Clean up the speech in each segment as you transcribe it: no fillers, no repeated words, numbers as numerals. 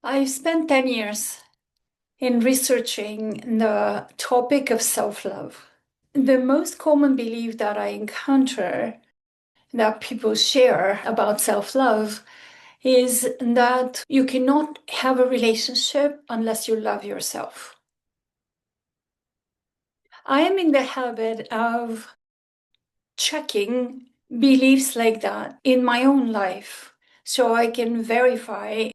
I've spent 10 years in researching the topic of self-love. The most common belief that I encounter that people share about self-love is that you cannot have a relationship unless you love yourself. I am in the habit of checking beliefs like that in my own life so I can verify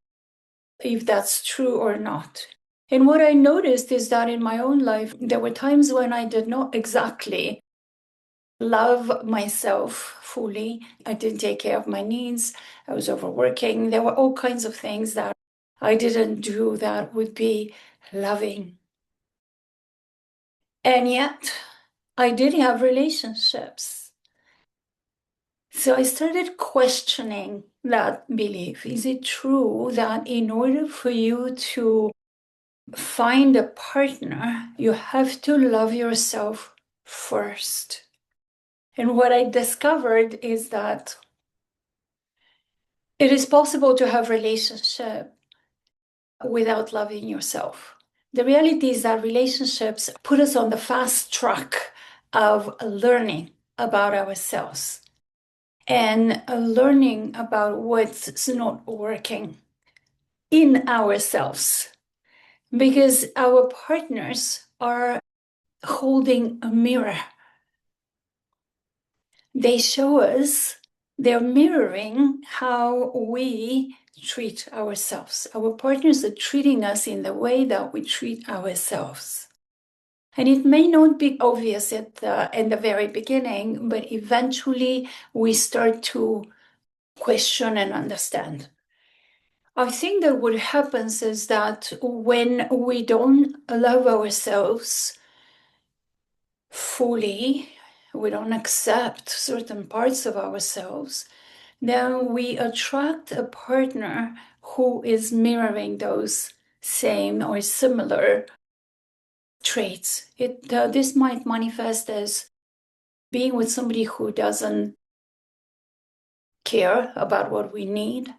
if that's true or not. And what I noticed is that in my own life, there were times when I did not exactly love myself fully. I didn't take care of my needs. I was overworking. There were all kinds of things that I didn't do that would be loving. And yet, I did have relationships. So I started questioning that belief. Is it true that in order for you to find a partner, you have to love yourself first? And what I discovered is that it is possible to have relationship without loving yourself. The reality is that relationships put us on the fast track of learning about ourselves and learning about what's not working in ourselves, because our partners are holding a mirror. They show us, they're mirroring how we treat ourselves. Our partners are treating us in the way that we treat ourselves. And it may not be obvious in the very beginning, but eventually we start to question and understand. I think that what happens is that when we don't love ourselves fully, we don't accept certain parts of ourselves, then we attract a partner who is mirroring those same or similar traits. This might manifest as being with somebody who doesn't care about what we need,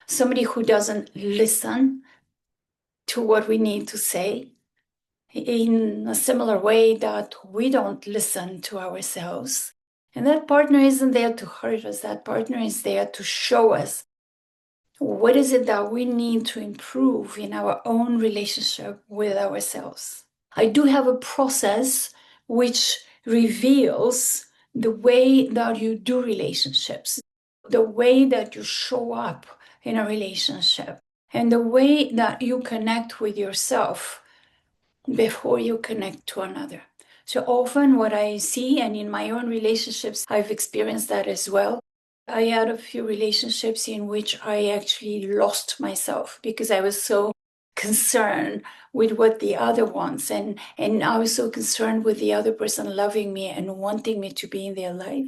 somebody who doesn't listen to what we need to say, in a similar way that we don't listen to ourselves. And that partner isn't there to hurt us. That partner is there to show us what is it that we need to improve in our own relationship with ourselves. I do have a process which reveals the way that you do relationships, the way that you show up in a relationship, and the way that you connect with yourself before you connect to another. So often what I see, and in my own relationships, I've experienced that as well. I had a few relationships in which I actually lost myself because I was so concerned with what the other wants. And I was so concerned with the other person loving me and wanting me to be in their life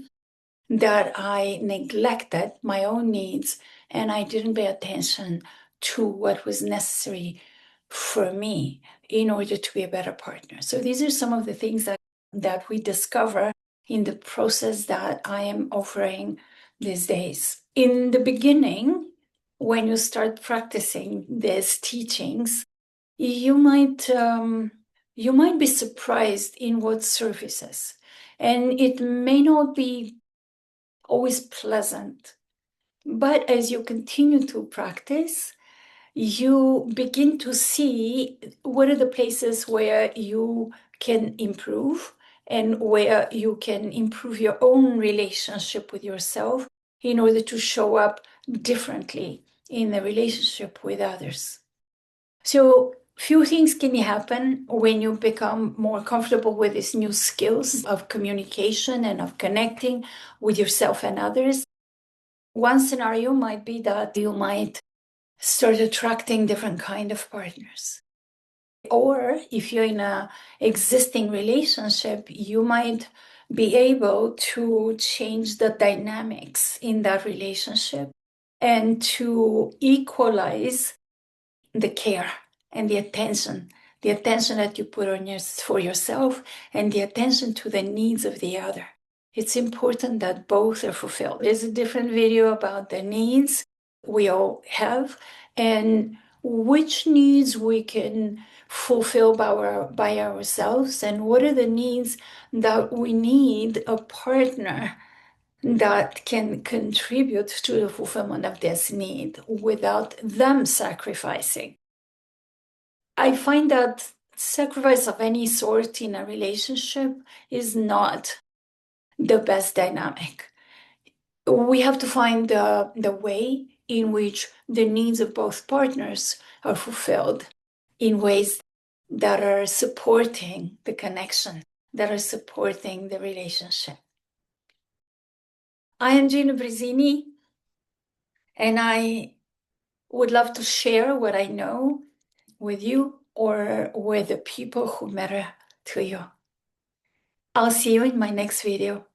that I neglected my own needs and I didn't pay attention to what was necessary for me in order to be a better partner. So these are some of the things that we discover in the process that I am offering these days. In the beginning, when you start practicing these teachings, you might be surprised in what surfaces, and it may not be always pleasant. But as you continue to practice, you begin to see what are the places where you can improve and where you can improve your own relationship with yourself in order to show up differently in the relationship with others. So few things can happen when you become more comfortable with these new skills of communication and of connecting with yourself and others. One scenario might be that you might start attracting different kind of partners. Or if you're in a existing relationship, you might be able to change the dynamics in that relationship and to equalize the care and the attention that you put on for yourself and the attention to the needs of the other. It's important that both are fulfilled. There's a different video about the needs we all have, and which needs we can fulfill by ourselves, and what are the needs that we need a partner that can contribute to the fulfillment of this need without them sacrificing. I find that sacrifice of any sort in a relationship is not the best dynamic. We have to find the way in which the needs of both partners are fulfilled in ways that are supporting the connection, that are supporting the relationship. I am Gina Brizini, and I would love to share what I know with you or with the people who matter to you. I'll see you in my next video.